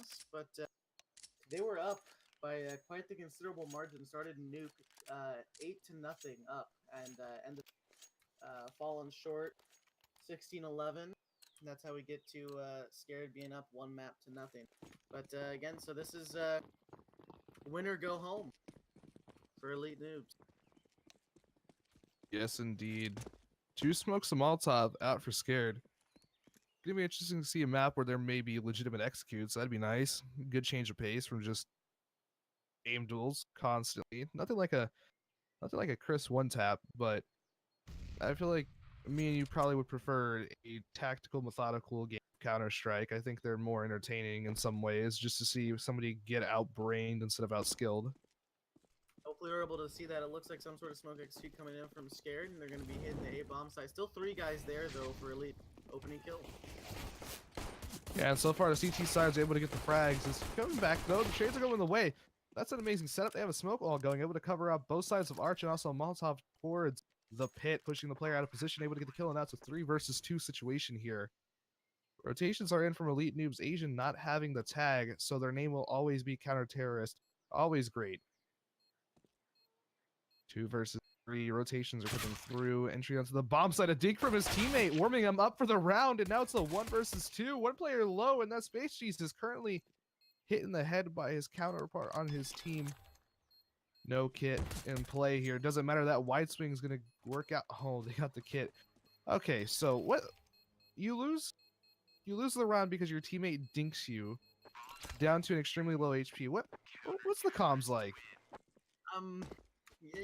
us, but they were up by quite the considerable margin. Started nuke 8-0 up and ended falling short 16-11. That's how we get to Scared being up one map to nothing. But again, so this is win or go home for Elite Noobs. Yes, indeed. Two smokes a Molotov out for Scared. Gonna be interesting to see a map where there may be legitimate executes. That'd be nice. Good change of pace from just aim duels constantly. Nothing like a Chris one tap, but I feel like me and you probably would prefer a tactical, methodical game of Counter-Strike. I think they're more entertaining in some ways, just to see somebody get outbrained instead of outskilled. Hopefully we're able to see that. It looks like some sort of smoke execute coming in from Scared, and they're going to be hitting the A-bomb site. Still 3 guys there, though, for Elite opening kill. Yeah, and so far the CT side is able to get the frags. It's coming back, though. The shades are going the way. That's an amazing setup. They have a smoke wall going, able to cover up both sides of Arch and also a Molotov towards the pit, pushing the player out of position, able to get the kill, and that's a 3 versus 2 situation here. Rotations are in from Elite Noobs. Asian not having the tag, so their name will always be Counter-Terrorist. Always great. 2 versus 3. Rotations are coming through. Entry onto the bomb site. A dig from his teammate, warming him up for the round, and now it's a 1 versus 2. One player low, and that Space Cheese is currently hit in the head by his counterpart on his team. No kit in play here. Doesn't matter. That wide swing is going to work out. Oh, they got the kit. Okay, so what? You lose the round because your teammate dinks you down to an extremely low HP. What's the comms like?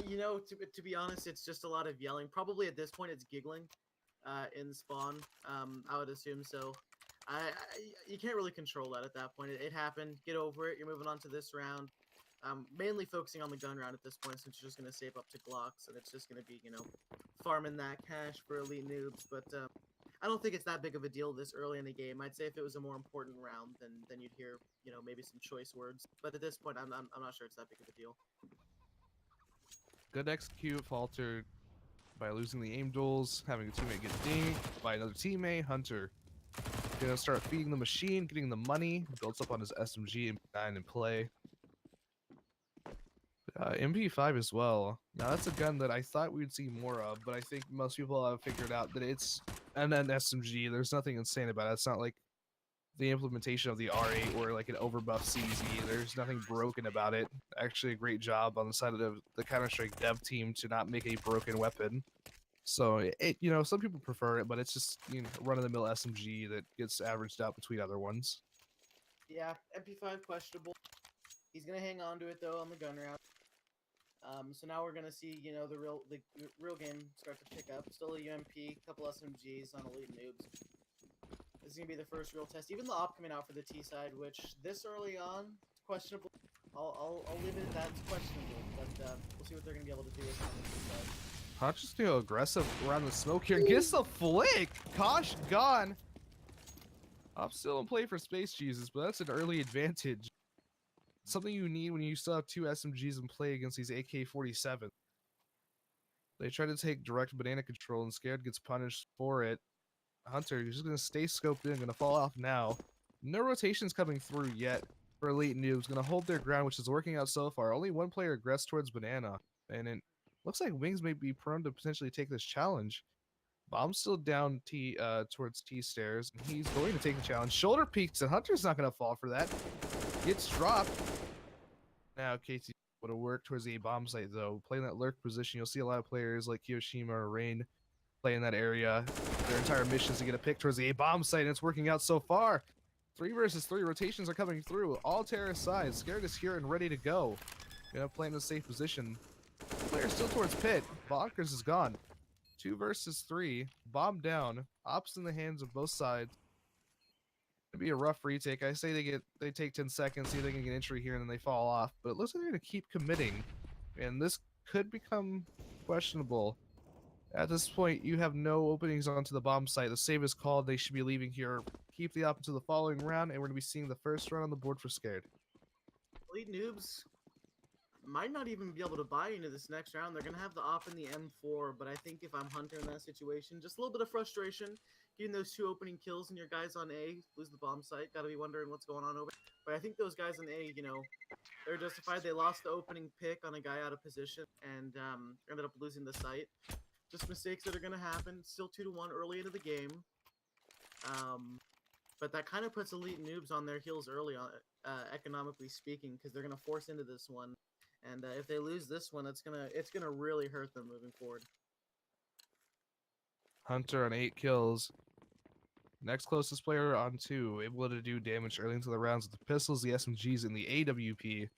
You know, to be honest, it's just a lot of yelling. Probably at this point, it's giggling in spawn. I would assume so. You can't really control that at that point. It happened. Get over it. You're moving on to this round. Mainly focusing on the gun round at this point, since you're just going to save up to Glocks, and it's just going to be, you know, farming that cash for Elite Noobs. But I don't think it's that big of a deal this early in the game. I'd say if it was a more important round, then you'd hear, you know, maybe some choice words. But at this point, I'm not sure it's that big of a deal. Good execute faltered by losing the aim duels, having a teammate get dinked by another teammate. Hunter gonna start feeding the machine, getting the money, builds up on his SMG and MP9 in play. MP5 as well. Now that's a gun that I thought we'd see more of, but I think most people have figured out that it's an SMG. There's nothing insane about it. It's not like the implementation of the R8 or like an overbuff CZ. There's nothing broken about it. Actually, a great job on the side of the Counter-Strike dev team to not make a broken weapon. So you know, some people prefer it, but it's just, you know, run-of-the-mill SMG that gets averaged out between other ones. Yeah, MP5 questionable. He's gonna hang on to it though on the gun round. So now we're gonna see, you know, the real game start to pick up. Still a UMP, couple SMGs on Elite Noobs. This is gonna be the first real test. Even the op coming out for the T side, which this early on, questionable. I'll leave it at that. It's questionable, but we'll see what they're gonna be able to do with it on the T side. Hot just go aggressive around the smoke here. Gets the flick. Kosh gone. I'm still in play for Space Jesus, but that's an early advantage. Something you need when you still have 2 SMGs in play against these AK-47. They try to take direct banana control, and Scared gets punished for it. Hunter, you're just going to stay scoped in, going to fall off now. No rotations coming through yet for Elite Noobs. Going to hold their ground, which is working out so far. Only one player aggressed towards banana, and it looks like Wings may be prone to potentially take this challenge. Bomb's still down towards T stairs, and he's going to take the challenge. Shoulder peeks, and Hunter's not going to fall for that. Gets dropped. Now KT would have worked towards the bomb site, though. Playing that lurk position, you'll see a lot of players like Kiyoshima or Rain play in that area. Their entire mission is to get a pick towards the bomb site, and it's working out so far. 3 versus 3 rotations are coming through. All terrorist sides. Scared is here and ready to go. Gonna play in a safe position. Player still towards pit. Bonkers is gone. 2 versus 3. Bomb down. Ops in the hands of both sides. It'd be a rough retake. I say they take 10 seconds, see if they can get entry here, and then they fall off. But it looks like they're gonna keep committing, and this could become questionable. At this point, you have no openings onto the bomb site. The save is called. They should be leaving here. Keep the op until the following round, and we're gonna be seeing the first run on the board for Scared. Elite Noobs might not even be able to buy into this next round. They're going to have the op in the M4, but I think if I'm Hunter in that situation, just a little bit of frustration. getting those 2 opening kills and your guys on A lose the bomb site. Gotta be wondering what's going on over. But I think those guys on A, you know, they're justified. They lost the opening pick on a guy out of position and ended up losing the site. Just mistakes that are gonna happen. Still 2-1 early into the game. But that kind of puts elite noobs on their heels early on, economically speaking, because they're gonna force into this one. And if they lose this one, it's gonna really hurt them moving forward. Hunter on 8 kills. Next closest player on 2, able to do damage early into the rounds with the pistols, the SMGs, and the AWP.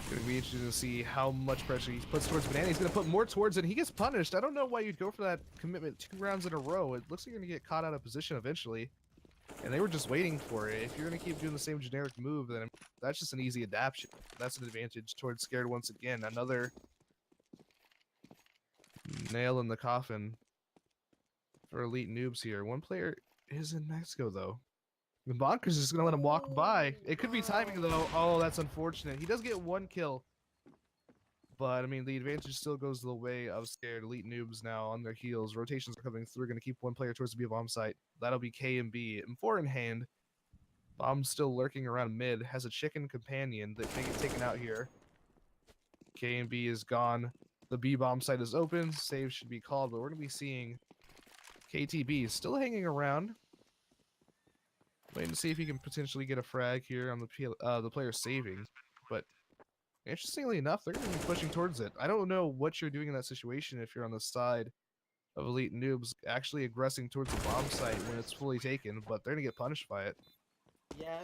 Gonna be interesting to see how much pressure he puts towards Banana. He's gonna put more towards it. He gets punished. I don't know why you'd go for that commitment 2 rounds in a row. It looks like you're gonna get caught out of position eventually. And they were just waiting for it. If you're gonna keep doing the same generic move, then that's just an easy adaptation. That's an advantage towards Scared once again. Another nail in the coffin for elite noobs here. One player is in Mexico though. The Bonkers is just gonna let him walk by. It could be timing though. Oh, that's unfortunate. He does get 1 kill. But I mean the advantage still goes the way of Scared. Elite noobs now on their heels. Rotations are coming through. Gonna keep 1 player towards the B bomb site. That'll be K and B. And 4 in hand. Bomb's still lurking around mid. Has a chicken companion that may get taken out here. K and B is gone. The B bomb site is open. Save should be called, but we're gonna be seeing KTB still hanging around. Waiting to see if he can potentially get a frag here on the player saving. But interestingly enough, they're going to be pushing towards it. I don't know what you're doing in that situation if you're on the side of elite noobs actually aggressing towards the bomb site when it's fully taken, but they're going to get punished by it. Yeah,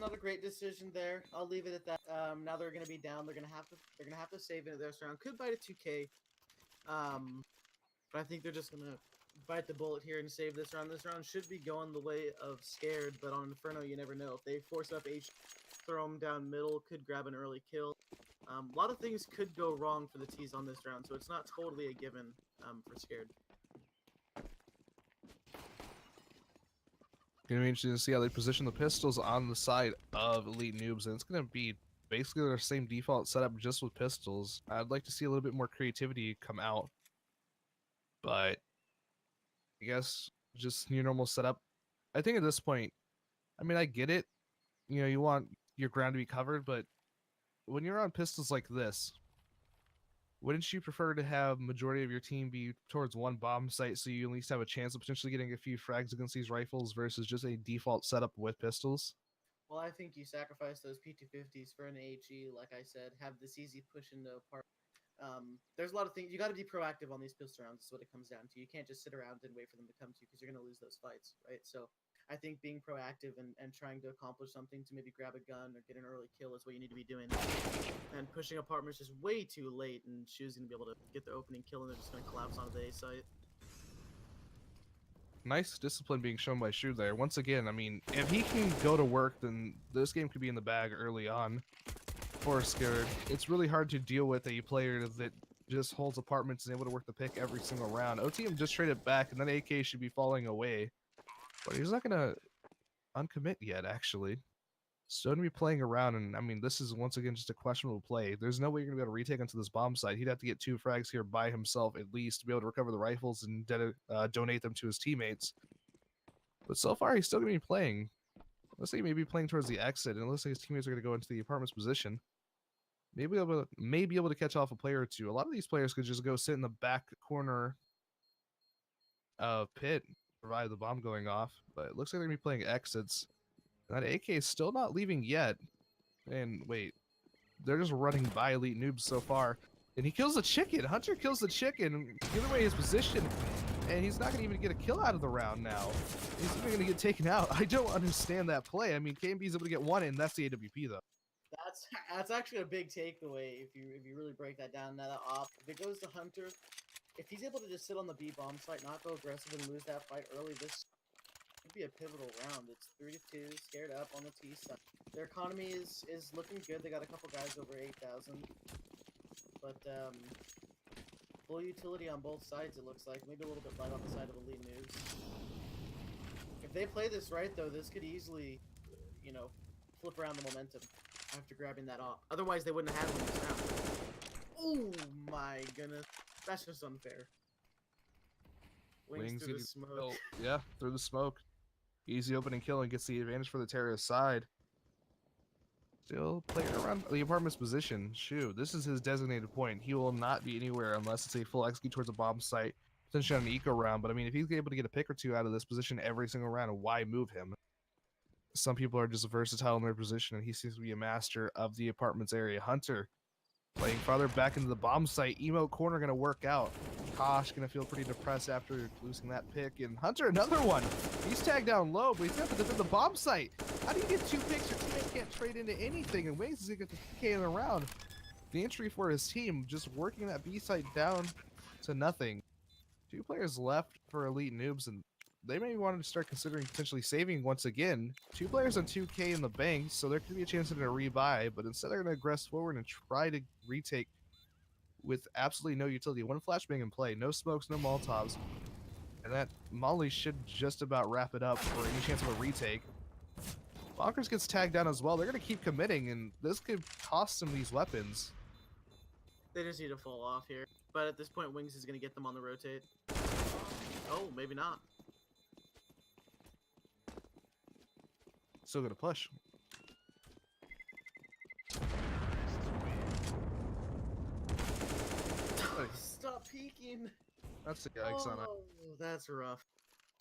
not a great decision there. I'll leave it at that. Now they're going to be down. They're going to have to save into this round. Could bite a 2K. But I think they're just going to bite the bullet here and save this round. This round should be going the way of Scared, but on Inferno, you never know. If they force up H, throw them down middle, could grab an early kill. A lot of things could go wrong for the T's on this round, so it's not totally a given for Scared. Gonna be interesting to see how they position the pistols on the side of elite noobs, and it's gonna be basically their same default setup just with pistols. I'd like to see a little bit more creativity come out, but I guess just your normal setup. I think at this point, I mean, I get it. You know, you want your ground to be covered, but when you're on pistols like this, wouldn't you prefer to have majority of your team be towards 1 bomb site so you at least have a chance of potentially getting a few frags against these rifles versus just a default setup with pistols? Well, I think you sacrifice those P250s for an AHE, like I said, have this easy push into a part. There's a lot of things. You got to be proactive on these pistol rounds is what it comes down to. You can't just sit around and wait for them to come to you because you're going to lose those fights, right? So I think being proactive and trying to accomplish something to maybe grab a gun or get an early kill is what you need to be doing. And pushing apartments just way too late, and Shu's going to be able to get the opening kill, and they're just going to collapse onto the A site. Nice discipline being shown by Shu there. Once again, I mean, if he can go to work, then this game could be in the bag early on. For Scared, it's really hard to deal with a player that just holds apartments and is able to work the pick every single round. OTM just traded back, and then AK should be falling away. But he's not going to uncommit yet, actually. Still going to be playing around, and I mean, this is once again just a questionable play. There's no way you're going to be able to retake onto this bomb site. He'd have to get 2 frags here by himself, at least, to be able to recover the rifles and donate them to his teammates. But so far, he's still going to be playing. Looks like he may be playing towards the exit, and it looks like his teammates are going to go into the apartment's position. May be able to catch off a player or 2. A lot of these players could just go sit in the back corner of pit, provide the bomb going off. But it looks like they're going to be playing exits. That AK is still not leaving yet. And wait, they're just running by elite noobs so far. And he kills the chicken. Hunter kills the chicken, giving away his position. And he's not going to even get a kill out of the round now. He's even going to get taken out. I don't understand that play. I mean, KMB's able to get 1 in. That's the AWP, though. That's actually a big takeaway if you really break that down. Now that off, if it goes to Hunter, if he's able to just sit on the B bomb site, not go aggressive and lose that fight early, this could be a pivotal round. It's 3-2, Scared up on the T side. Their economy is looking good. They got a couple guys over 8,000, but full utility on both sides. It looks like maybe a little bit light on the side of elite noobs. If they play this right, though, this could easily, you know, flip around the momentum after grabbing that off. Otherwise, they wouldn't have had one this round. Oh my goodness. That's just unfair. Wings through the getting smoke. killed. Yeah, through the smoke. Easy opening kill and gets the advantage for the terrorist side. Still playing around the apartment's position. Shoot, this is his designated point. He will not be anywhere unless it's a full execute towards a bomb site, potentially on an eco round. But I mean, if he's able to get a pick or two out of this position every single round, why move him? Some people are just versatile in their position, and he seems to be a master of the apartment's area. Hunter playing farther back into the bomb site. Emo corner going to work out. Kosh going to feel pretty depressed after losing that pick. And Hunter, another one. He's tagged down low, but he's going to have to defend the bomb site. How do you get 2 picks? Your teammate can't trade into anything, and Wings is going to get the PK in the round. The entry for his team, just working that B site down to nothing. 2 players left for Elite Noobs, and they may want to start considering potentially saving once again. 2 players on 2K in the bank, so there could be a chance at a rebuy, but instead they're going to aggress forward and try to retake with absolutely no utility. 1 flashbang in play, no smokes, no Molotovs, and that Molly should just about wrap it up for any chance of a retake. Bonkers gets tagged down as well. They're going to keep committing, and this could cost them these weapons. They just need to fall off here. But at this point, Wings is going to get them on the rotate. Oh, maybe not. Still going to push. Stop peeking. That's a yikes on ice. Oh, that's rough.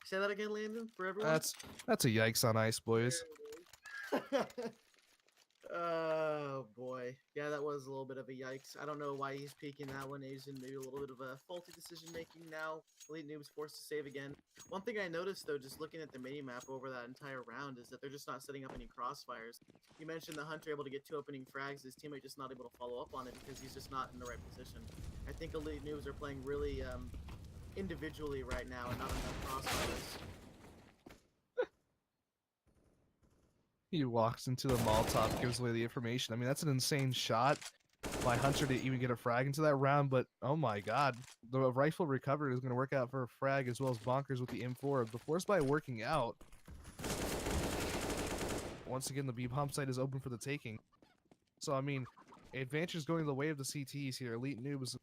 Say that again, Landon, for everyone. That's a yikes on ice, boys. Oh boy, yeah, that was a little bit of a yikes. I don't know why he's peeking that one. He's in maybe a little bit of a faulty decision making now. Elite Noobs forced to save again. One thing I noticed though, just looking at the mini map over that entire round, is that they're just not setting up any crossfires. You mentioned the Hunter able to get 2 opening frags, his teammate just not able to follow up on it because he's just not in the right position. I think Elite Noobs are playing really individually right now and not enough crossfires. He walks into the Molotov, gives away the information. I mean, that's an insane shot by Hunter to even get a frag into that round, but oh my god. The rifle recovery is going to work out for a frag as well as Bonkers with the M4. The force by working out. Once again, the B bomb site is open for the taking. So, I mean, advantage is going the way of the CTs here. Elite Noobs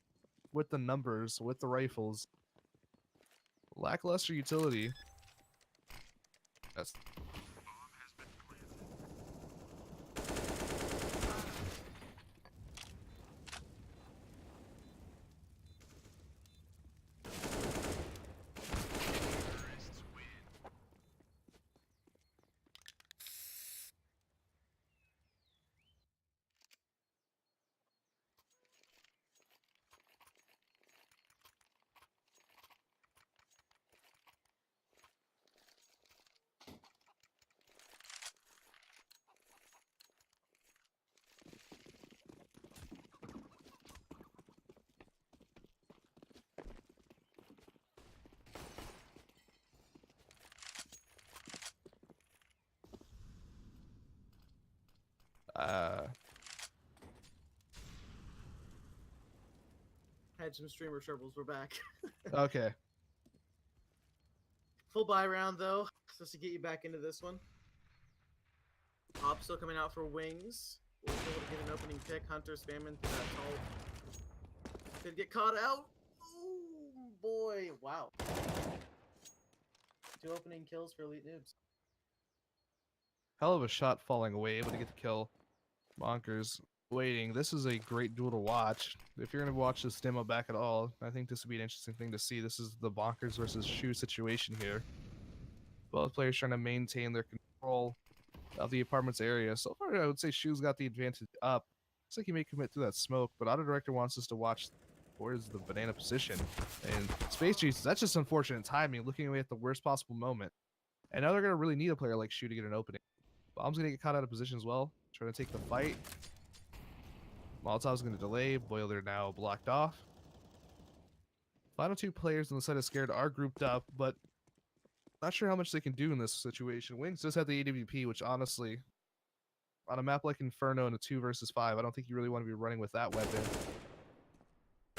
with the numbers, with the rifles. Lackluster utility. That's... Had some streamer troubles, we're back. Okay. Full buy round though, just to get you back into this one. Op still coming out for Wings. We'll be able to get an opening pick. Hunter spamming through that tall. Did get caught out. Oh boy, wow. 2 opening kills for Elite Noobs. Hell of a shot falling away, able to get the kill. Bonkers waiting. This is a great duel to watch. If you're going to watch this demo back at all, I think this would be an interesting thing to see. This is the Bonkers versus Shoe situation here. Both players trying to maintain their control of the apartment's area. So far, I would say Shoe's got the advantage up. Looks like he may commit through that smoke, but Auto Director wants us to watch towards the banana position. And Space Jesus, that's just unfortunate timing, looking away at the worst possible moment. And now they're going to really need a player like Shoe to get an opening. Bomb's going to get caught out of position as well, trying to take the fight. Molotov's going to delay. Boiler now blocked off. Final 2 players on the side of Scared are grouped up, but not sure how much they can do in this situation. Wings does have the AWP, which honestly, on a map like Inferno in a 2 versus 5, I don't think you really want to be running with that weapon.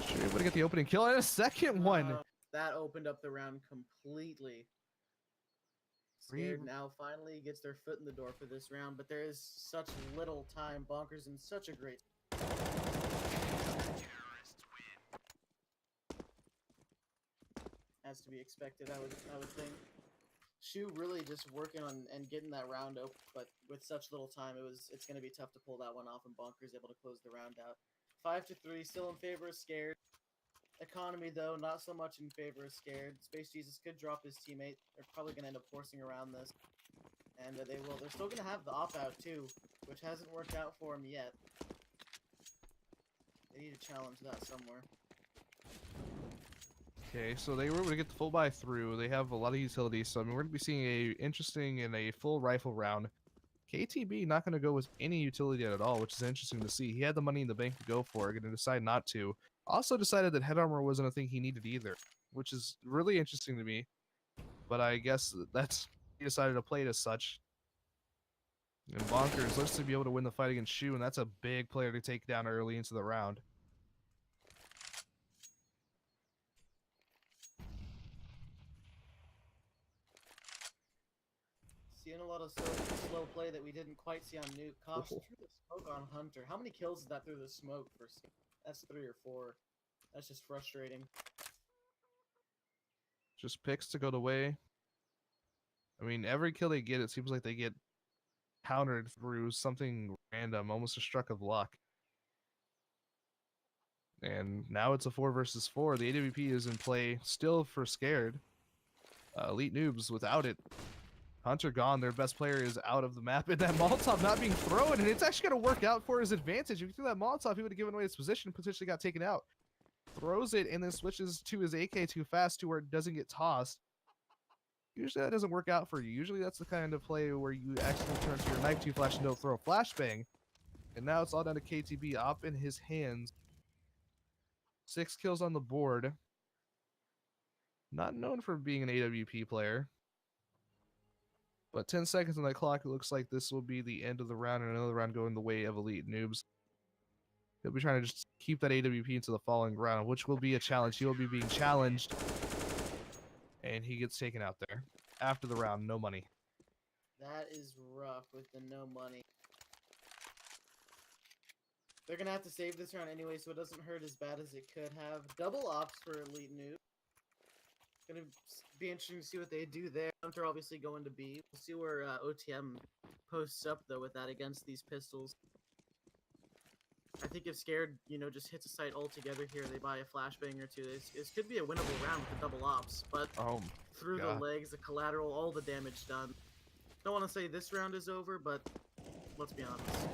Sure, able to get the opening kill and a second one. That opened up the round completely. Scared now finally gets their foot in the door for this round, but there is such little time. Bonkers in such a great... as to be expected. I would think. Shu really just working on and getting that round open, but with such little time, it's going to be tough to pull that one off. And Bonker's able to close the round out. 5-3, still in favor of Scared. Economy though, not so much in favor of Scared. Space Jesus could drop his teammate. They're probably going to end up forcing around this, and they will. They're still going to have the op out too, which hasn't worked out for him yet. They need to challenge that somewhere. Okay, so they were able to get the full buy through. They have a lot of utilities, so I mean, we're going to be seeing a interesting and a full rifle round. KTB not going to go with any utility at all, which is interesting to see. He had the money in the bank to go for it, going to decide not to. Also decided that head armor wasn't a thing he needed either, which is really interesting to me. But I guess that's he decided to play it as such. And Bonkers looks to be able to win the fight against Shu, and that's a big player to take down early into the round. Seeing a lot of slow play that we didn't quite see on Nuke. Kosh threw the smoke on Hunter. How many kills is that through the smoke? That's 3 or 4. That's just frustrating. Just picks to go the way. I mean, every kill they get, it seems like they get countered through something random, almost a stroke of luck. And now it's a 4 versus 4. The AWP is in play still for Scared. Elite Noobs without it. Hunter gone, their best player is out of the map, and that Molotov not being thrown, and it's actually going to work out for his advantage. If he threw that Molotov, he would have given away his position and potentially got taken out. Throws it and then switches to his AK too fast to where it doesn't get tossed. Usually that doesn't work out for you. Usually that's the kind of play where you actually turn to your knife too flash and don't throw a flashbang. And now it's all down to KTB up in his hands. 6 kills on the board. Not known for being an AWP player. But 10 seconds on that clock, it looks like this will be the end of the round, and another round going the way of Elite Noobs. He'll be trying to just keep that AWP into the following round, which will be a challenge. He will be being challenged, and he gets taken out there. After the round, no money. That is rough with the no money. They're going to have to save this round anyway, so it doesn't hurt as bad as it could have. Double ops for Elite Noob. Gonna be interesting to see what they do there. Hunter obviously going to B. We'll see where OTM posts up though with that against these pistols. I think if Scared, just hits a site altogether here, they buy a flashbang or two. This could be a winnable round with the double ops, but through the legs, the collateral, all the damage done. Don't want to say this round is over, but let's be honest.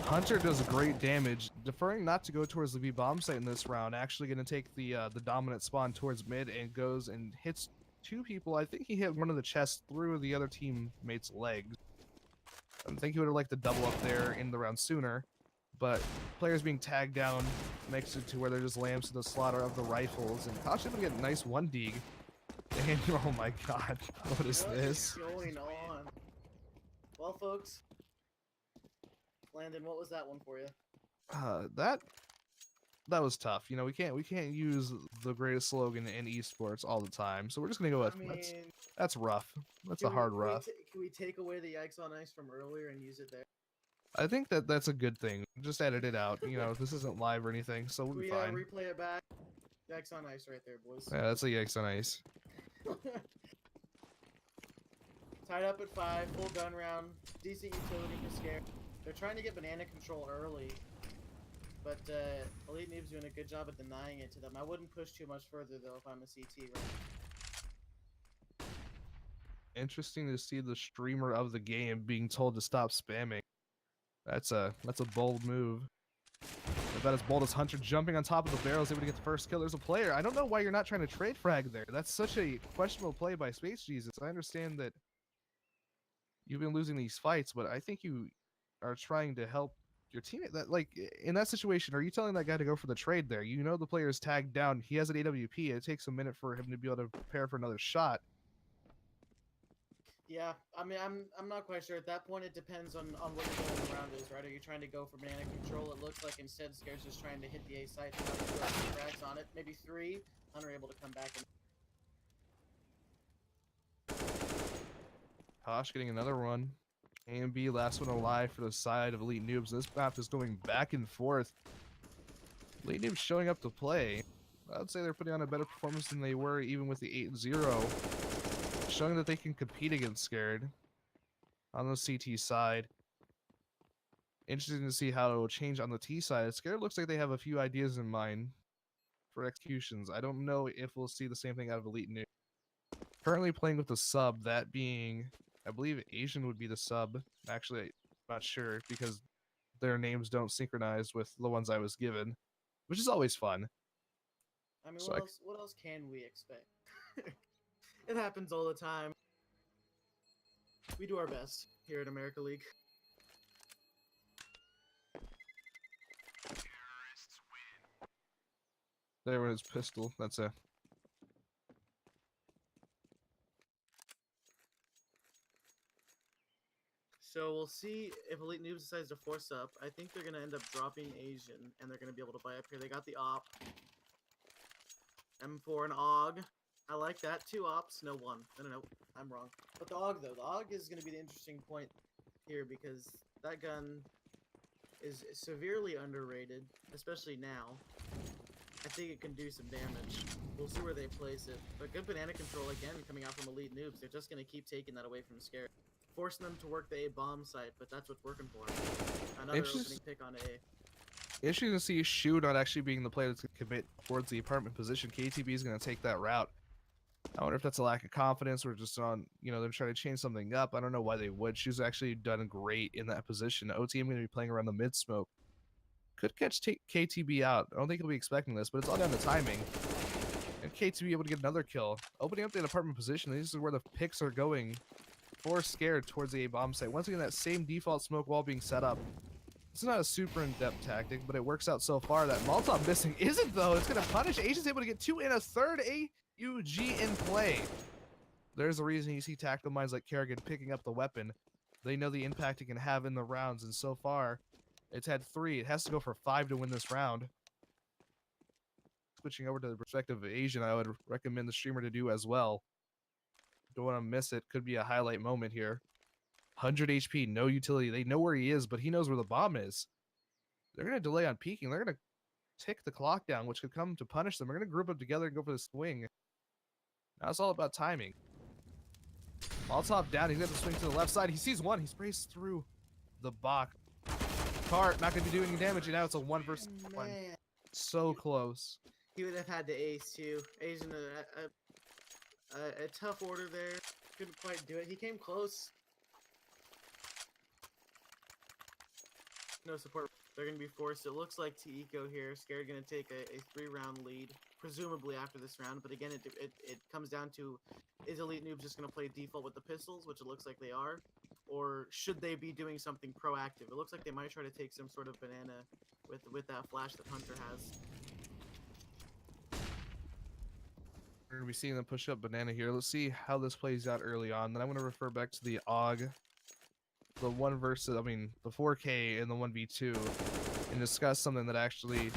Hunter does great damage, deferring not to go towards the B bomb site in this round. Actually going to take the dominant spawn towards mid and goes and hits 2 people. I think he hit one of the chests through the other teammate's legs. I think he would have liked to double up there in the round sooner, but players being tagged down makes it to where they're just lambs to the slaughter of the rifles. And Kosh able to get a nice 1 dig. And oh my god, what is this? What is going on? Well, folks. Landon, what was that one for you? That was tough. We can't use the greatest slogan in esports all the time. So we're just gonna go with that's rough. That's a hard rough. Can we take away the yikes on ice from earlier and use it there? I think that's a good thing. Just edit it out. This isn't live or anything, so we'll be fine. Replay it back. Yikes on ice right there, boys. Yeah, that's a yikes on ice. Tied up at 5, full gun round, decent utility for Scare. They're trying to get banana control early, but Elite Noob's doing a good job at denying it to them. I wouldn't push too much further, though, if I'm a CT right. Interesting to see the streamer of the game being told to stop spamming. That's a bold move. About as bold as Hunter jumping on top of the barrels, able to get the first kill. There's a player. I don't know why you're not trying to trade frag there. That's such a questionable play by Space Jesus. I understand that you've been losing these fights, but I think you are trying to help your teammate. That, like, in that situation, are you telling that guy to go for the trade there? The player is tagged down. He has an AWP. It takes a minute for him to be able to prepare for another shot. Yeah, I mean, I'm not quite sure. At that point, it depends on what your goal around is, right? Are you trying to go for banana control? It looks like instead Scare's just trying to hit the A site and frags on it. Maybe 3. Hunter able to come back and Kosh getting another one. A and B, last one alive for the side of Elite Noobs. This map is going back and forth. Elite Noobs showing up to play. I would say they're putting on a better performance than they were even with the 8-0, showing that they can compete against Scared on the CT side. Interesting to see how it will change on the T side. Scared looks like they have a few ideas in mind for executions. I don't know if we'll see the same thing out of Elite New. Currently playing with the sub, that being, I believe Asian would be the sub. Actually, I'm not sure because their names don't synchronize with the ones I was given, which is always fun. I mean, So what else can we expect? It happens all the time. We do our best here at America League. There was pistol. That's a. So we'll see if Elite Noobs decides to force up. I think they're going to end up dropping Asian, and they're going to be able to buy up here. They got the op. M4 and AUG. I like that. 2 ops, no 1. No. I'm wrong. But the AUG, though. The AUG is going to be the interesting point here because that gun is severely underrated, especially now. I think it can do some damage. We'll see where they place it. But good banana control, again, coming out from Elite Noobs. They're just going to keep taking that away from Scare. Forcing them to work the A bomb site, but that's what's working for them. Another opening pick on A. Interesting to see Shu not actually being the player that's going to commit towards the apartment position. KTB is going to take that route. I wonder if that's a lack of confidence or just on, they're trying to change something up. I don't know why they would. Shu's actually done great in that position. OTM going to be playing around the mid smoke. Could catch KTB out. I don't think he'll be expecting this, but it's all down to timing. And KTB able to get another kill. Opening up the apartment position, this is where the picks are going. Or Scared towards the A bomb site. Once again, that same default smoke wall being set up. It's not a super in-depth tactic, but it works out so far. That Molotov missing isn't, though. It's going to punish. Asian's able to get 2 and a third AUG in play. There's a reason you see tactical minds like Kerrigan picking up the weapon. They know the impact it can have in the rounds, and so far, it's had 3. It has to go for 5 to win this round. Switching over to the perspective of Asian, I would recommend the streamer to do as well. Don't want to miss it. Could be a highlight moment here. 100 HP, no utility. They know where he is, but he knows where the bomb is. They're going to delay on peeking. They're going to tick the clock down, which could come to punish them. They're going to group up together and go for the swing. Now it's all about timing. Molotov down. He's going to swing to the left side. He sees one. He sprays through the box. Cart not going to be doing any damage. And now it's a 1 versus 1. So close. He would have had to ace too. Asian, a tough order there. Couldn't quite do it. He came close. No support. They're going to be forced. It looks like T-Eco here. Scared going to take a 3-round lead, presumably after this round. But again, it comes down to, is Elite Noobs just going to play default with the pistols, which it looks like they are? Or should they be doing something proactive? It looks like they might try to take some sort of banana with that flash that Hunter has. We're going to be seeing them push up banana here. Let's see how this plays out early on. Then I'm going to refer back to the AUG, the 1 versus, the 4K and the 1v2, and discuss something that actually,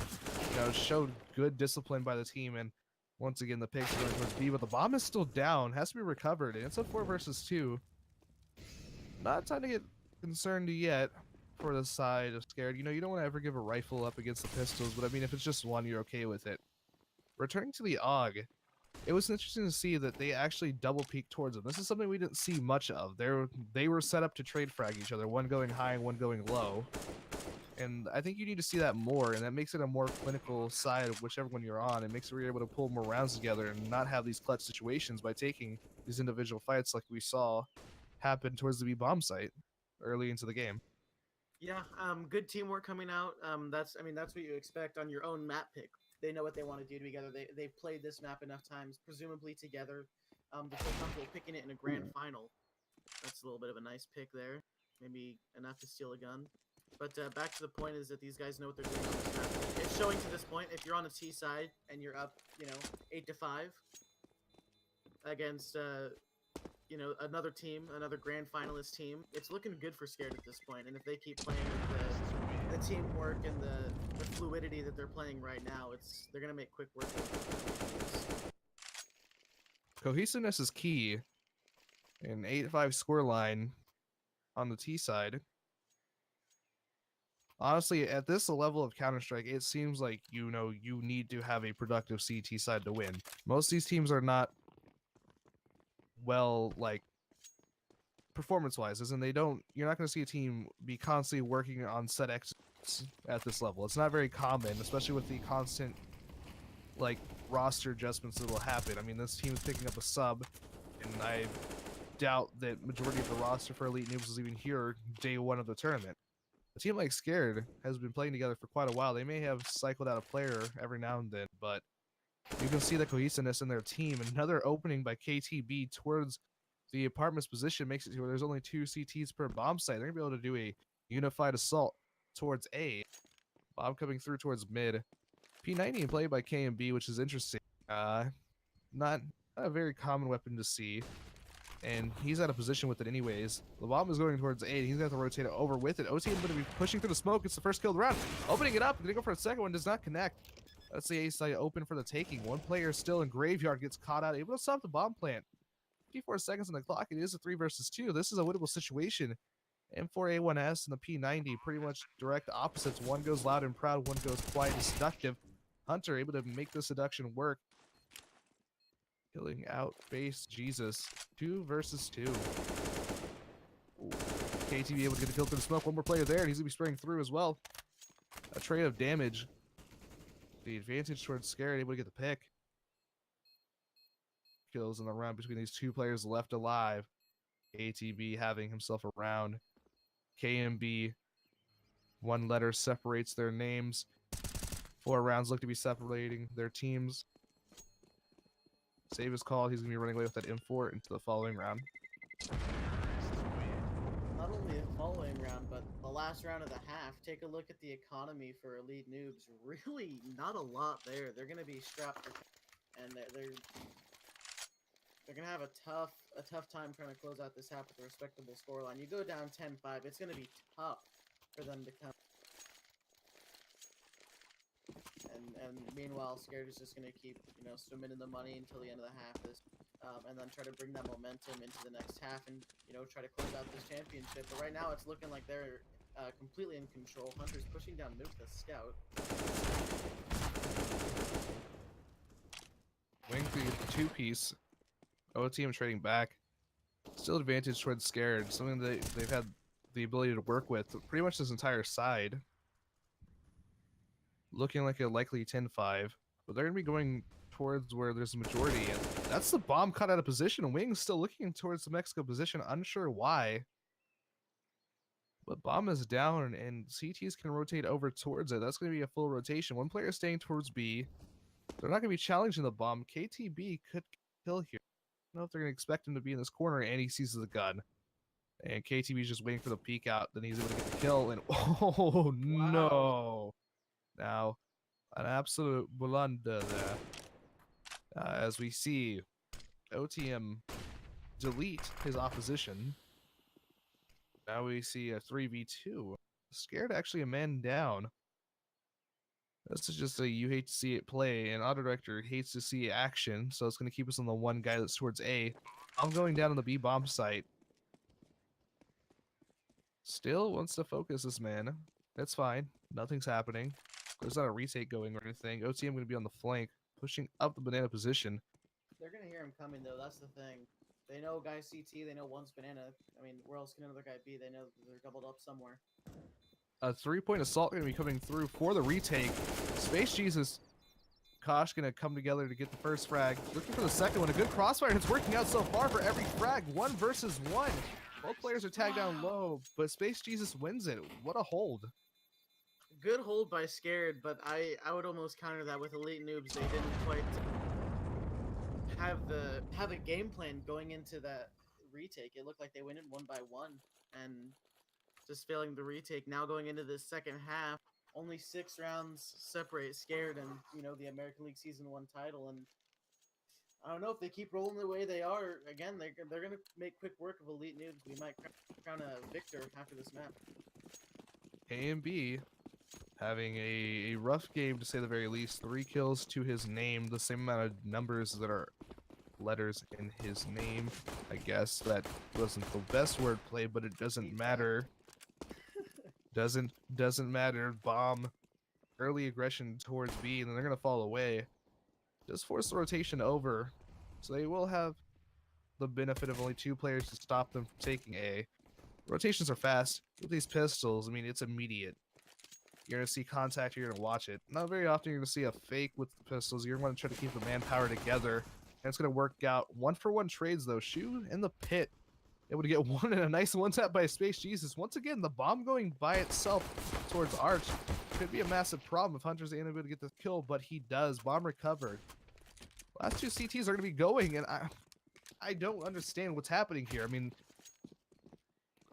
showed good discipline by the team. And once again, the picks going towards B, but the bomb is still down, has to be recovered, and it's a 4 versus 2. Not time to get concerned yet for the side of Scared. You don't want to ever give a rifle up against the pistols, but if it's just 1, you're okay with it. Returning to the AUG, it was interesting to see that they actually double peeked towards them. This is something we didn't see much of. They were set up to trade frag each other, one going high and one going low. And I think you need to see that more, and that makes it a more clinical side of whichever one you're on. It makes it where you're able to pull more rounds together and not have these clutch situations by taking these individual fights like we saw happen towards the B bomb site early into the game. Yeah, good teamwork coming out. That's what you expect on your own map pick. They know what they want to do together. They've played this map enough times, presumably together, to feel comfortable picking it in a grand final. That's a little bit of a nice pick there. Maybe enough to steal a gun. But back to the point is that these guys know what they're doing on this map. It's showing to this point, if you're on the T side and you're up, 8-5 against, another team, another grand finalist team, it's looking good for Scared at this point. And if they keep playing with the teamwork and the fluidity that they're playing right now, they're gonna make quick work of it. Cohesiveness is key. An 8-5 scoreline on the T side. Honestly, at this level of Counter-Strike, it seems like, you know, you need to have a productive CT side to win. Most of these teams are not well, like, performance-wise, as in you're not going to see a team be constantly working on set X at this level. It's not very common, especially with the constant, like, roster adjustments that will happen. I mean, this team is picking up a sub, and I doubt that majority of the roster for Elite Noobs is even here day one of the tournament. A team like Scared has been playing together for quite a while. They may have cycled out a player every now and then, but you can see the cohesiveness in their team. Another opening by KTB towards the apartment's position makes it to where there's only 2 CTs per bomb site. They're going to be able to do a unified assault towards A. Bomb coming through towards mid. P90 played by KMB, which is interesting. Not a very common weapon to see. And he's out of position with it anyways. The bomb is going towards A. He's going to have to rotate it over with it. OTM going to be pushing through the smoke. It's the first kill of the round. Opening it up. Going to go for a second one. Does not connect. That's the A site open for the taking. One player still in graveyard gets caught out. Able to stop the bomb plant. 54 seconds on the clock. It is a 3 versus 2. This is a winnable situation. M4A1S and the P90 pretty much direct opposites. One goes loud and proud. One goes quiet and seductive. Hunter able to make the seduction work. Killing out base Jesus. 2 versus 2. Ooh. KTB able to get the kill through the smoke. One more player there, and he's gonna be spraying through as well. A trade of damage. The advantage towards Scared, able to get the pick. Kills in the round between these 2 players left alive. KTB having himself a round. KMB, 1 letter separates their names. 4 rounds look to be separating their teams. Save is called. He's going to be running away with that M4 into the following round. Not only the following round, but the last round of the half. Take a look at the economy for Elite Noobs. Really not a lot there. They're going to be strapped, and they're going to have a tough time trying to close out this half with a respectable scoreline. You go down 10-5, it's going to be tough for them to come. And meanwhile, Scared is just going to keep, swimming in the money until the end of the half, and then try to bring that momentum into the next half and, try to close out this championship. But right now, it's looking like they're completely in control. Hunter's pushing down mid with a scout. Wing for the 2-piece. OTM trading back. Still advantage towards Scared. Something that they've had the ability to work with pretty much this entire side. Looking like a likely 10-5. But they're going to be going towards where there's a majority. And that's the bomb caught out of position. Wing's still looking towards the Mexico position. Unsure why. But bomb is down and CTs can rotate over towards it. That's going to be a full rotation. One player staying towards B. They're not going to be challenging the bomb. KTB could kill here. I don't know if they're going to expect him to be in this corner, and he sees the gun. And KTB's just waiting for the peek out. Then he's able to get the kill. And oh, Wow. no. Now, an absolute blunder there. As we see OTM delete his opposition. Now we see a 3v2. Scared actually a man down. This is just a you hate to see it play, and Auto Director hates to see action, so it's going to keep us on the one guy that's towards A. I'm going down on the B bomb site. Still wants to focus this man. That's fine. Nothing's happening. There's not a retake going or anything. OTM going to be on the flank, pushing up the banana position. They're going to hear him coming, though. That's the thing. They know guy CT. They know one's banana. I mean, where else can another guy be? They know they're doubled up somewhere. A 3-point assault going to be coming through for the retake. Space Jesus. Kosh going to come together to get the first frag. Looking for the second one. A good crossfire, and it's working out so far for every frag. 1 versus 1. Both players are tagged down low, but Space Jesus wins it. What a hold. Good hold by Scared, but I would almost counter that with Elite Noobs. They didn't quite have a game plan going into that retake. It looked like they went in 1 by 1 and just failing the retake. Now going into this second half, only 6 rounds separate Scared and the American League Season 1 title. And I don't know if they keep rolling the way they are. Again, they're gonna make quick work of Elite Noobs. We might crown a victor after this map. A and B having a rough game to say the very least. 3 kills to his name, the same amount of numbers that are letters in his name. I guess that wasn't the best wordplay, but it doesn't matter. Doesn't matter. Bomb early aggression towards B, and then they're gonna fall away. Just force the rotation over, so they will have the benefit of only 2 players to stop them from taking A. Rotations are fast. With these pistols, I mean, it's immediate. You're gonna see contact, you're gonna watch it. Not very often you're gonna see a fake with the pistols. You're gonna try to keep the manpower together, and it's gonna work out. 1-for-1 trades though. Shoe in the pit, able to get one and a nice one tap by Space Jesus. Once again, the bomb going by itself towards Arch could be a massive problem if Hunter's unable to get the kill, but he does. Bomb recovered. Last 2 CTs are gonna be going, and I don't understand what's happening here. I mean,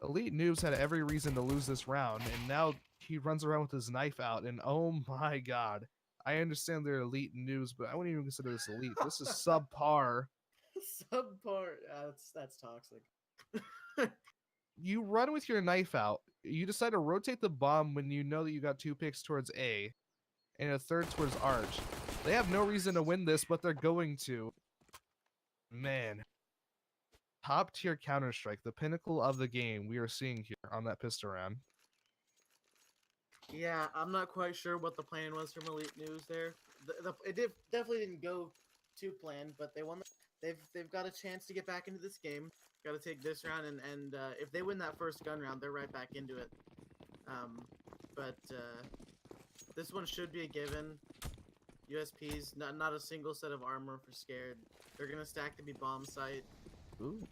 Elite Noobs had every reason to lose this round, and now he runs around with his knife out, and oh my god. I understand they're Elite Noobs, but I wouldn't even consider this elite. This is subpar. Subpar. That's toxic. You run with your knife out. You decide to rotate the bomb when you know that you got 2 picks towards A, and a 3rd towards Arch. They have no reason to win this, but they're going to. Man. Top tier Counter-Strike, the pinnacle of the game we are seeing here on that pistol round. Yeah, I'm not quite sure what the plan was from Elite News there. Definitely didn't go to plan, but they won. They've got a chance to get back into this game. Got to take this round, and if they win that first gun round, they're right back into it. But this one should be a given. USPs, not a single set of armor for Scared. They're gonna stack to be bomb site. Ooh.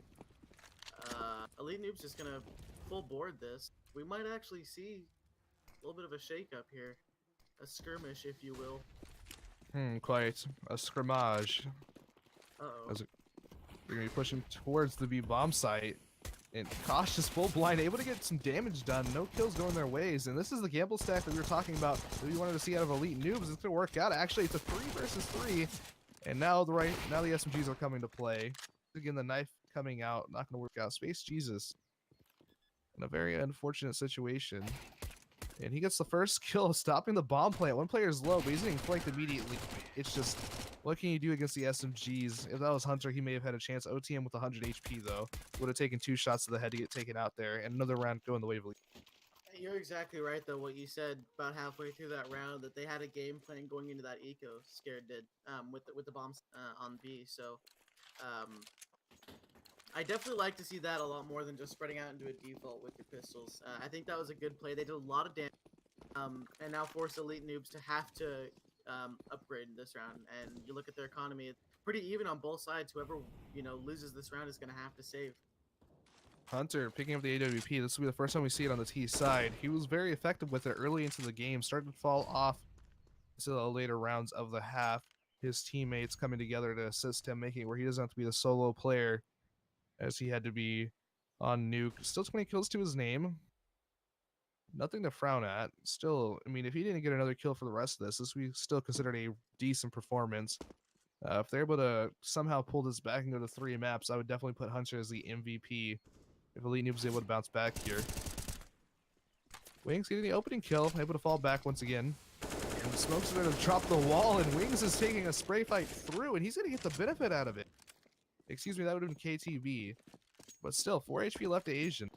Elite Noob's just gonna full board this. We might actually see a little bit of a shake-up here. A skirmish, if you will. Quite a scrimmage. Uh-oh. They're gonna be pushing towards the B bomb site. And Kosh is full blind, able to get some damage done. No kills going their ways. And this is the gamble stack that we were talking about that we wanted to see out of Elite Noobs. It's gonna work out. Actually, it's a 3 versus 3. And now the SMGs are coming to play. Again, the knife coming out, not gonna work out. Space Jesus in a very unfortunate situation. And he gets the first kill, stopping the bomb plant. 1 player is low, but he's getting flanked immediately. It's just, what can you do against the SMGs? If that was Hunter, he may have had a chance. OTM with 100 HP, though. Would have taken 2 shots to the head to get taken out there. And another round going the way of Elite. You're exactly right, though, what you said about halfway through that round, that they had a game plan going into that eco. Scared did, with the bombs on B. So, I definitely like to see that a lot more than just spreading out into a default with your pistols. I think that was a good play. They did a lot of damage, and now force Elite Noobs to have to upgrade this round. And you look at their economy; it's pretty even on both sides. Whoever loses this round is going to have to save. Hunter picking up the AWP. This will be the first time we see it on the T side. He was very effective with it early into the game. Started to fall off into the later rounds of the half. His teammates coming together to assist him, making it where he doesn't have to be the solo player, as he had to be on Nuke. Still 20 kills to his name. Nothing to frown at. Still, I mean, if he didn't get another kill for the rest of this would be still considered a decent performance. If they're able to somehow pull this back and go to 3 maps, I would definitely put Hunter as the MVP. If Elite Noobs is able to bounce back here. Wings getting the opening kill, able to fall back once again. And the smokes are going to drop the wall, and Wings is taking a spray fight through, and he's going to get the benefit out of it. Excuse me, that would have been KTB. But still, 4 HP left to Asian.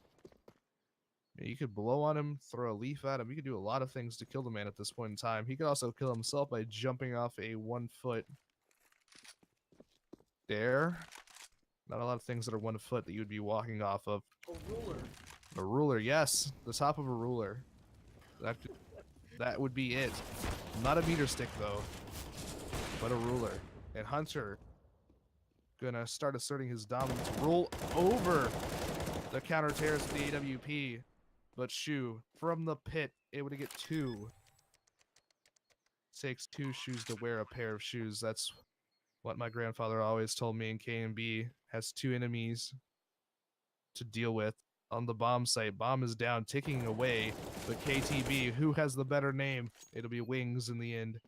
You could blow on him, throw a leaf at him. You could do a lot of things to kill the man at this point in time. He could also kill himself by jumping off a 1-foot dare. Not a lot of things that are 1 foot that you would be walking off of. A ruler. A ruler, yes. The top of a ruler. That would be it. Not a meter stick, though. But a ruler. And Hunter gonna start asserting his dominance. Roll over the counter terrace with the AWP. But Shu, from the pit, able to get 2. Takes 2 shoes to wear a pair of shoes. That's what my grandfather always told me in KMB. Has 2 enemies to deal with on the bomb site. Bomb is down, ticking away. But KTB, who has the better name? It'll be Wings in the end.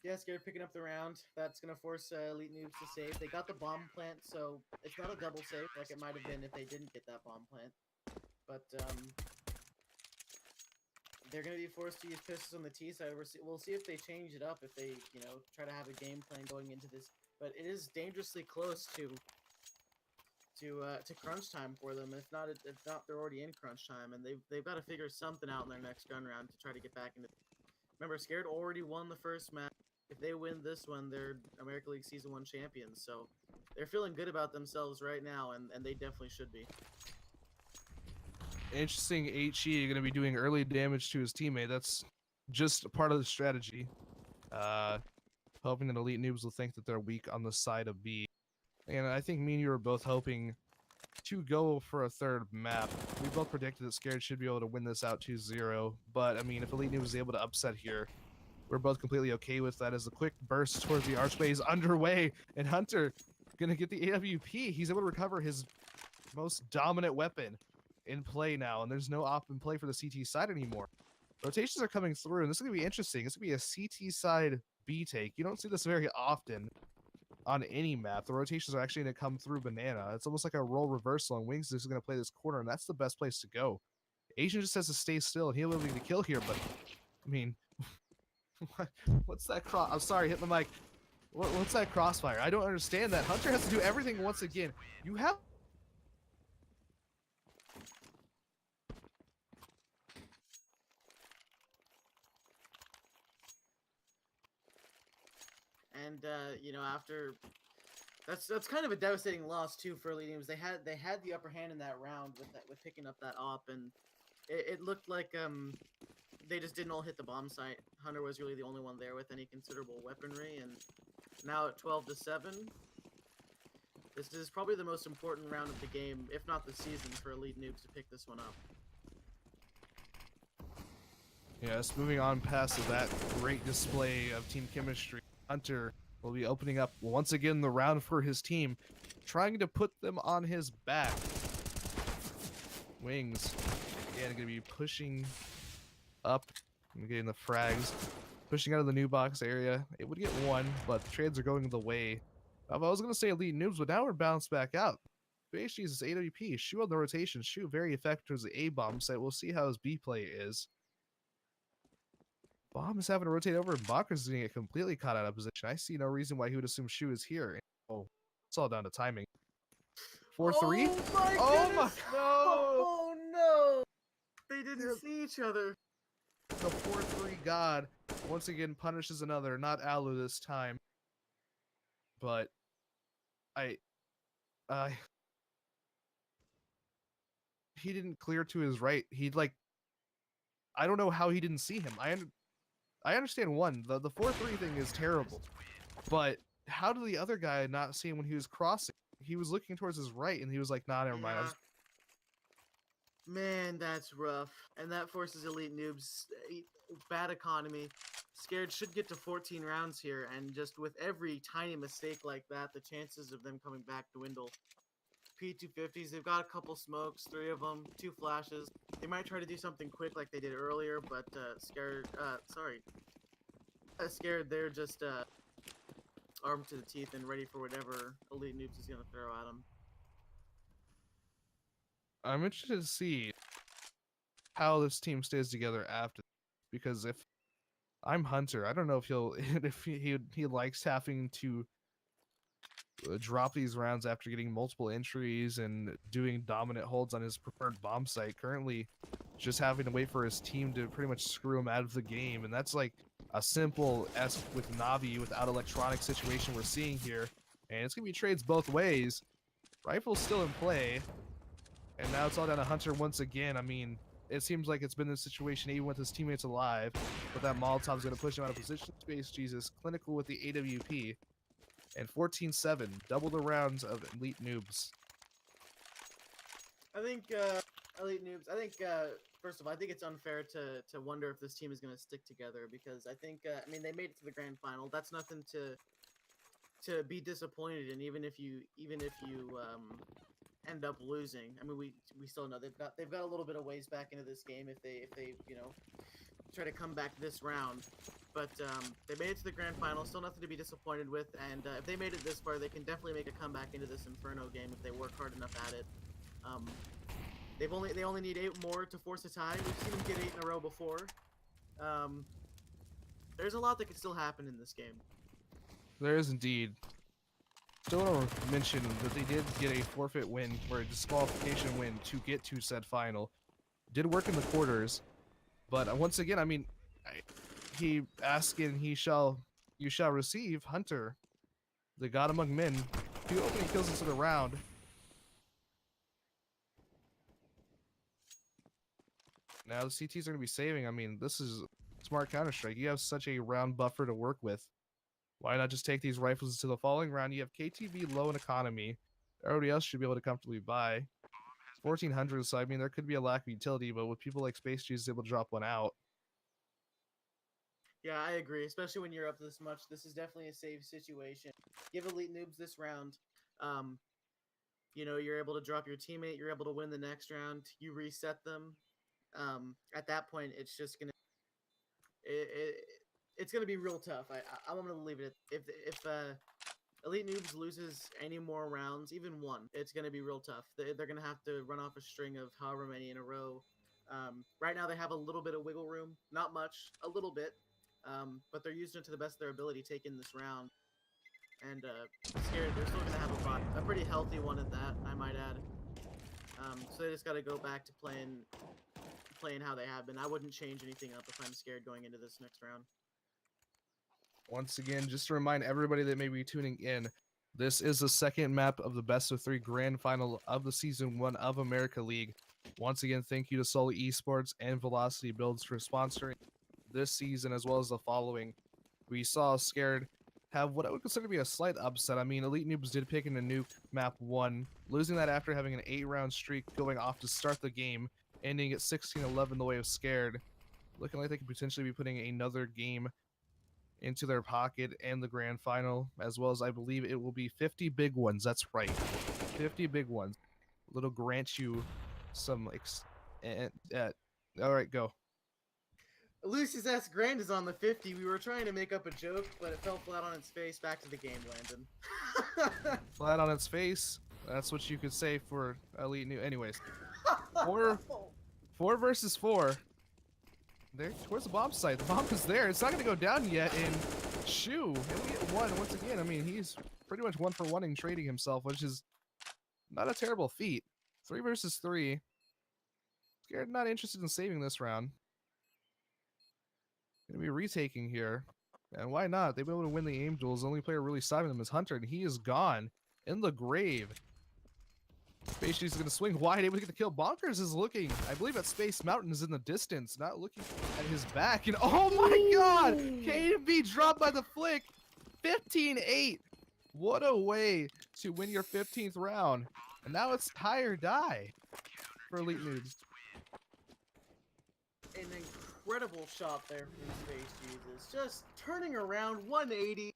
Yeah, Scared picking up the round. That's gonna force Elite Noobs to save. They got the bomb plant, so it's not a double save like it might have been if they didn't get that bomb plant. But they're going to be forced to use pistols on the T side. We'll see if they change it up, if they, try to have a game plan going into this. But it is dangerously close to to crunch time for them. If not, they're already in crunch time, and they've got to figure something out in their next gun round to try to get back into. Remember, Scared already won the first match. If they win this one, they're America League Season 1 champions. So they're feeling good about themselves right now, and they definitely should be. Interesting. HE going to be doing early damage to his teammate. That's just a part of the strategy. Hoping that Elite Noobs will think that they're weak on the side of B. And I think me and you are both hoping to go for a third map. We both predicted that Scared should be able to win this out 2-0. But, I mean, if Elite Noobs is able to upset here, we're both completely okay with that. As the quick burst towards the archway is underway. And Hunter going to get the AWP. He's able to recover his most dominant weapon in play now. And there's no op in play for the CT side anymore. Rotations are coming through, and this is going to be interesting. This is going to be a CT side B take. You don't see this very often on any map. The rotations are actually going to come through Banana. It's almost like a role reversal, and Wings is going to play this corner, and that's the best place to go. Asian just has to stay still, and he'll be able to kill here, but, I mean, what's that cross? I'm sorry, hit the mic. What's that crossfire? I don't understand that. Hunter has to do everything once again. You have... And you know, after that's kind of a devastating loss too for Elite Noobs. They had the upper hand in that round with picking up that op, and it looked like they just didn't all hit the bomb site. Hunter was really the only one there with any considerable weaponry, and now at 12-7, this is probably the most important round of the game, if not the season, for Elite Noobs to pick this one up. Yes, moving on past that great display of team chemistry. Hunter will be opening up once again the round for his team, trying to put them on his back. Wings, again, going to be pushing up and getting the frags, pushing out of the new box area. It would get one, but the trades are going the way of, I was going to say Elite Noobs, but now we're bounced back out. HG's AWP, shoot on the rotation, shoot very effective towards the A-bomb site. We'll see how his B play is. Bomb is having to rotate over, and Bakker's going to get completely caught out of position. I see no reason why he would assume Shu is here. Oh, it's all down to timing. 4-3? Oh my no! Oh no! They didn't see each other. The 4-3 god once again punishes another, not Alu this time. But he didn't clear to his right. I don't know how he didn't see him. I understand one, the 4-3 thing is terrible, but how did the other guy not see him when he was crossing? He was looking towards his right, and he was like, nah, never mind. Man, that's rough. And that forces Elite Noobs. Bad economy. Scared should get to 14 rounds here, and just with every tiny mistake like that, the chances of them coming back dwindle. P250s, they've got a couple smokes, 3 of them, 2 flashes. They might try to do something quick like they did earlier, but Scared, they're just armed to the teeth and ready for whatever Elite Noobs is going to throw at them. I'm interested to see how this team stays together after, because if I'm Hunter, I don't know if he likes having to drop these rounds after getting multiple entries and doing dominant holds on his preferred bomb site. Currently, just having to wait for his team to pretty much screw him out of the game, and that's like a simple with Navi without electronic situation we're seeing here, and it's gonna be trades both ways. Rifle's still in play, and now it's all down to Hunter once again. I mean, it seems like it's been this situation even with his teammates alive, but that Molotov's gonna push him out of position. Space Jesus, clinical with the AWP. And 14-7, double the rounds of Elite Noobs. I think Elite Noobs. First of all, I think it's unfair to wonder if this team is going to stick together, because I think I mean, they made it to the grand final. That's nothing to be disappointed in, even if you end up losing. I mean, we still know they've got a little bit of ways back into this game if they you know, try to come back this round. But they made it to the grand final, still nothing to be disappointed with, and if they made it this far, they can definitely make a comeback into this Inferno game if they work hard enough at it. They only need 8 more to force a tie. We've seen them get 8 in a row before. There's a lot that could still happen in this game. There is indeed. Still want to mention that they did get a forfeit win or a disqualification win to get to said final. Did work in the quarters, but once again, I mean, he asking you shall receive. Hunter, the god among men, 2 opening kills into the round. Now the CTs are going to be saving. I mean, this is smart Counter-Strike. You have such a round buffer to work with. Why not just take these rifles into the following round? You have KTV low in economy. Everybody else should be able to comfortably buy. 1400, so I mean, there could be a lack of utility, but with people like Space Jesus able to drop one out. Yeah, I agree. Especially when you're up this much, this is definitely a safe situation. Give Elite Noobs this round. You know, you're able to drop your teammate. You're able to win the next round. You reset them. At that point, it's just gonna it's gonna be real tough. I'm gonna leave it at, if Elite Noobs loses any more rounds, even one, it's gonna be real tough. They're gonna have to run off a string of however many in a row. Right now they have a little bit of wiggle room, not much, a little bit, but they're using it to the best of their ability, taking this round. And Scared, they're still gonna have a pretty healthy one at that, I might add. So they just got to go back to playing how they have been. I wouldn't change anything up if I'm Scared going into this next round. Once again, just to remind everybody that may be tuning in, this is the second map of the best of 3 grand final of the season 1 of America League. Once again, thank you to Sully Esports and Velocity Builds for sponsoring this season as well as the following. We saw Scared have what I would consider to be a slight upset. I mean, Elite Noobs did pick in a nuke map 1, losing that after having an 8-round streak going off to start the game, ending at 16-11 the way of Scared. Looking like they could potentially be putting another game into their pocket and the grand final, as well as I believe it will be 50 big ones. That's right, 50 big ones. It'll grant you some all right, go. Lucius S. Grand is on the 50. We were trying to make up a joke, but it fell flat on its face. Back to the game, Landon. Flat on its face. That's what you could say for Elite New. Anyways, 4 versus 4. There, towards the bomb site. The bomb is there. It's not going to go down yet. And Shu, he'll get 1 once again. I mean, he's pretty much 1 for 1 in trading himself, which is not a terrible feat. 3 versus 3. Scared, not interested in saving this round. Gonna be retaking here. And why not? They've been able to win the aim duels. The only player really stopping them is Hunter, and he is gone in the grave. Space G's gonna swing wide, able to get the kill. Bonkers is looking. I believe that Space Mountain is in the distance, not looking at his back. And oh my god! K&B dropped by the flick. 15-8. What a way to win your 15th round. And now it's tie or die for Elite Noobs. An incredible shot there from Space Jesus. Just turning around 180,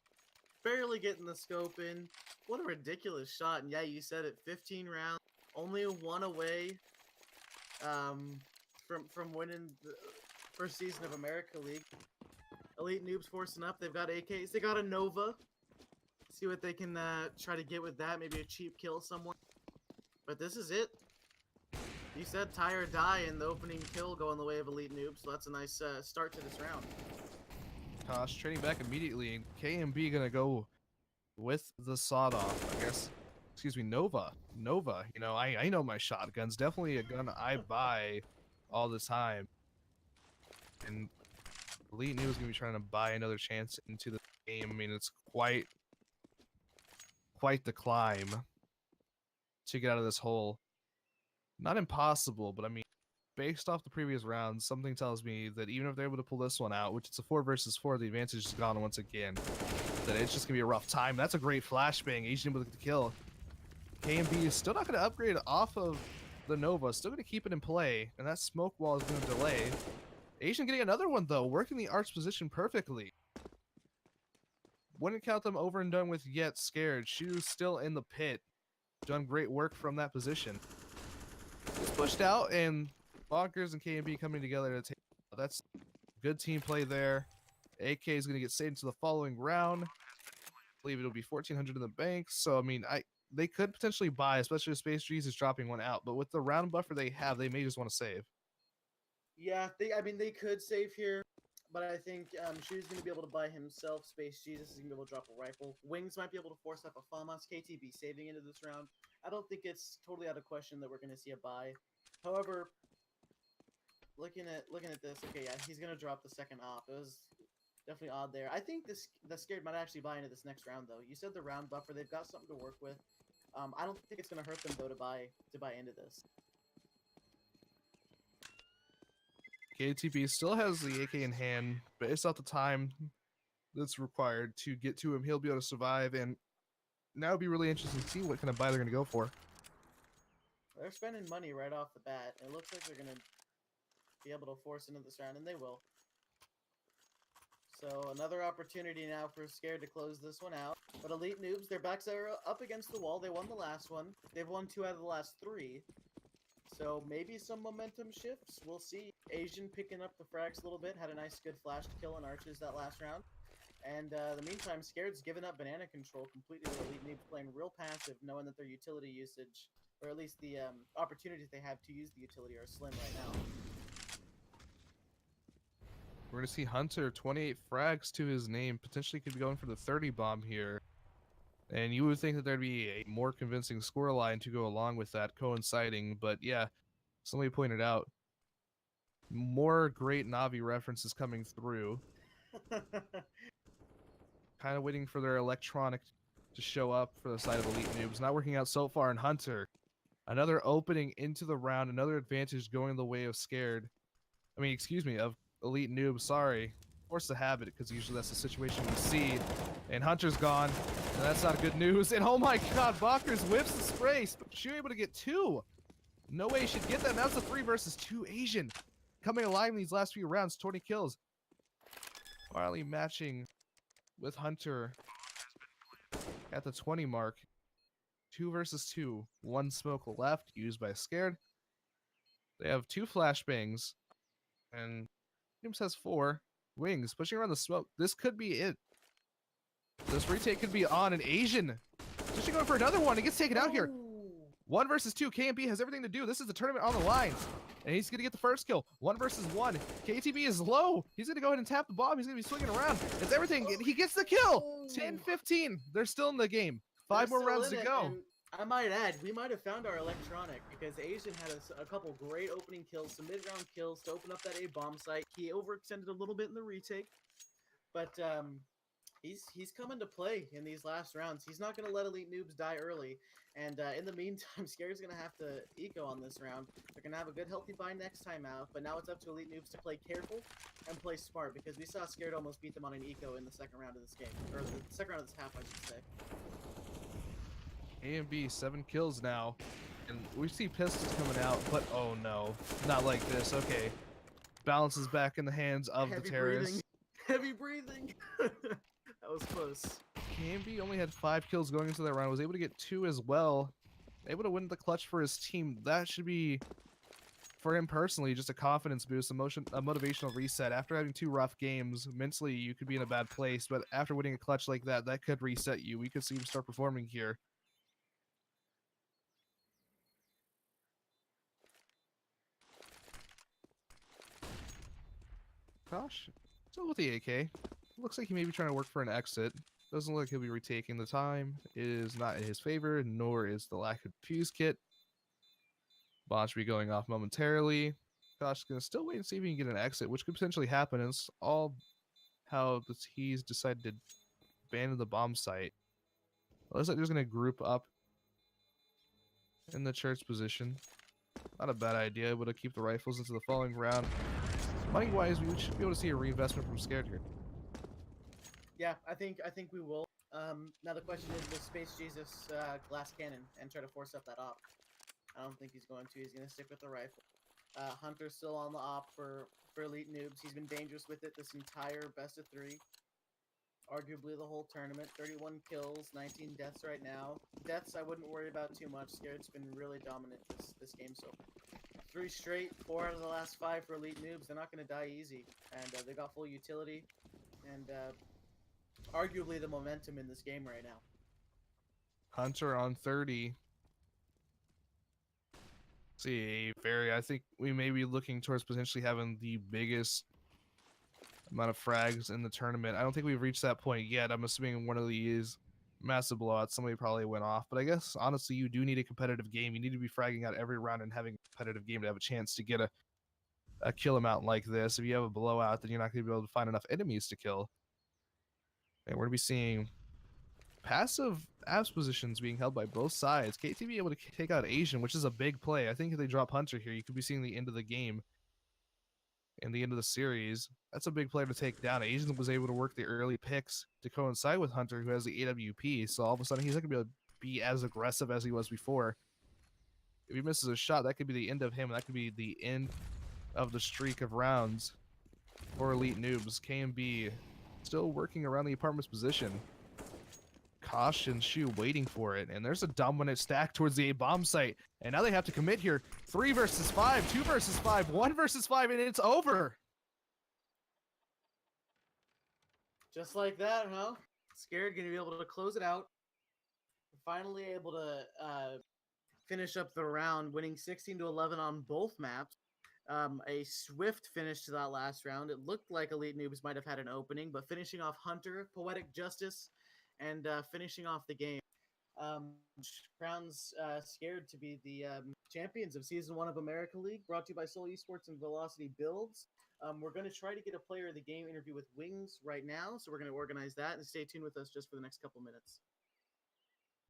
barely getting the scope in. What a ridiculous shot. And yeah, you said it, 15 rounds, only 1 away from winning the first season of America League. Elite Noobs forcing up. They've got AKs. They got a Nova. See what they can try to get with that. Maybe a cheap kill somewhere. But this is it. You said tie or die, and the opening kill going the way of Elite Noobs, so that's a nice start to this round. Tosh trading back immediately, and KMB gonna go with the sawed-off, I guess. Excuse me, Nova. You know, I know my shotguns. Definitely a gun I buy all the time. And Elite Noobs gonna be trying to buy another chance into the game. I mean, it's quite the climb to get out of this hole. Not impossible, but I mean, based off the previous rounds, something tells me that even if they're able to pull this one out, which it's a 4 versus 4, the advantage is gone once again. That it's just gonna be a rough time. That's a great flashbang. Asian able to get the kill. KMB is still not gonna upgrade off of the Nova. Still gonna keep it in play, and that smoke wall is gonna delay. Asian getting another one though, working the arch position perfectly. Wouldn't count them over and done with yet. Scared. Shoes still in the pit. Done great work from that position. It's pushed out, and Bonkers and KMB coming together to take. That's good team play there. AK is going to get saved into the following round. I believe it'll be 1,400 in the bank. So I mean, they could potentially buy, especially if Space Jesus is dropping one out. But with the round buffer they have, they may just want to save. Yeah, I mean they could save here, but I think Shu's going to be able to buy himself. Space Jesus is going to be able to drop a rifle. Wings might be able to force up a FAMAS. KTB saving into this round. I don't think it's totally out of question that we're going to see a buy. However, looking at this, okay, yeah, he's going to drop the second op. It was definitely odd there. I think the Scared might actually buy into this next round, though. You said the round buffer. They've got something to work with. I don't think it's going to hurt them, though, to buy into this. KTB still has the AK in hand, but it's not the time that's required to get to him. He'll be able to survive, and now it'll be really interesting to see what kind of buy they're going to go for. They're spending money right off the bat. It looks like they're going to be able to force into this round, and they will. So another opportunity now for Scared to close this one out. But Elite Noobs, their backs are up against the wall. They won the last one. They've won 2 out of the last 3. So maybe some momentum shifts. We'll see. Asian picking up the frags a little bit. Had a nice good flash kill on Arches that last round. And in the meantime, Scared's given up banana control completely with Elite Noobs playing real passive, knowing that their utility usage, or at least the opportunities they have to use the utility are slim right now. We're going to see Hunter, 28 frags to his name, potentially could be going for the 30 bomb here. And you would think that there'd be a more convincing scoreline to go along with that coinciding, but yeah, somebody pointed out, more great Navi references coming through. Kind of waiting for their electronic to show up for the side of Elite Noobs. Not working out so far in Hunter. Another opening into the round, another advantage going the way of Scared. I mean, excuse me, of Elite Noob, sorry. Force the habit, because usually that's the situation we see. And Hunter's gone, and that's not good news. And oh my god, Bakers whips the spray. She was able to get 2. No way he should get that. That's a 3 versus 2 Asian. Coming alive in these last few rounds, 20 kills. Finally matching with Hunter at the 20 mark. 2 versus 2. 1 smoke left, used by Scared. They have 2 flashbangs. And Noobs has 4. Wings pushing around the smoke. This could be it. This retake could be on an Asian. Just going for another one. He gets taken out here. 1 versus 2. KMB has everything to do. This is the tournament on the line. And he's going to get the first kill. 1 versus 1. KTB is low. He's going to go ahead and tap the bomb. He's going to be swinging around. It's everything. He gets the kill. 10-15. They're still in the game. 5 more rounds to go. I might add, we might have found our electronic because Asian had a couple great opening kills, some mid-round kills to open up that A bomb site. He overextended a little bit in the retake, but he's coming to play in these last rounds. He's not going to let Elite Noobs die early, and in the meantime, Scared's going to have to eco on this round. They're going to have a good healthy buy next time out, but now it's up to Elite Noobs to play careful and play smart because we saw Scared almost beat them on an eco in the second round of this game, or the second round of this half, I should say. A and B, 7 kills now. And we see pistols coming out, but oh no. Not like this. Okay. Balance is back in the hands of the terrorists. Heavy breathing. That was close. KMB only had 5 kills going into that round. Was able to get 2 as well. Able to win the clutch for his team. That should be, for him personally, just a confidence boost, a motivational reset. After having 2 rough games, mentally you could be in a bad place, but after winning a clutch like that, that could reset you. We could see him start performing here. Gosh, still with the AK. Looks like he may be trying to work for an exit. Doesn't look like he'll be retaking the time. It is not in his favor, nor is the lack of fuse kit. Bomb should be going off momentarily. Gosh, gonna still wait and see if he can get an exit, which could potentially happen. It's all how he's decided to abandon the bomb site. It looks like they're gonna group up in the church position. Not a bad idea, able to keep the rifles into the following round. Money-wise, we should be able to see a reinvestment from Scared here. Yeah, I think we will. Now the question is, will Space Jesus glass cannon and try to force up that op? I don't think he's going to. He's going to stick with the rifle. Hunter's still on the op for Elite Noobs. He's been dangerous with it this entire best of 3. Arguably the whole tournament. 31 kills, 19 deaths right now. Deaths I wouldn't worry about too much. Scared's been really dominant this game so far. 3 straight, 4 out of the last 5 for Elite Noobs. They're not going to die easy. And they got full utility. And arguably the momentum in this game right now. Hunter on 30. See, I think we may be looking towards potentially having the biggest amount of frags in the tournament. I don't think we've reached that point yet. I'm assuming one of these massive blowouts, somebody probably went off. But I guess, honestly, you do need a competitive game. You need to be fragging out every round and having a competitive game to have a chance to get a kill amount like this. If you have a blowout, then you're not going to be able to find enough enemies to kill. And we're going to be seeing passive abs positions being held by both sides. KTB able to take out Asian, which is a big play. I think if they drop Hunter here, you could be seeing the end of the game and the end of the series. That's a big player to take down. Asian was able to work the early picks to coincide with Hunter, who has the AWP. So all of a sudden, he's not going to be able to be as aggressive as he was before. If he misses a shot, that could be the end of him. That could be the end of the streak of rounds for Elite Noobs. KMB still working around the apartment's position. Kosh and Shu waiting for it, and there's a dominant stack towards the A-bomb site, and now they have to commit here. 3 versus 5, 2 versus 5, 1 versus 5, and it's over. Just like that, huh? Scared gonna be able to close it out. Finally able to finish up the round, winning 16-11 on both maps. A swift finish to that last round. It looked like Elite Noobs might have had an opening, but finishing off Hunter, Poetic Justice, and finishing off the game. Crowns Scared to be the champions of Season 1 of America League, brought to you by Soul Esports and Velocity Builds. We're going to try to get a player of the game interview with Wings right now, so we're going to organize that, and stay tuned with us just for the next couple minutes.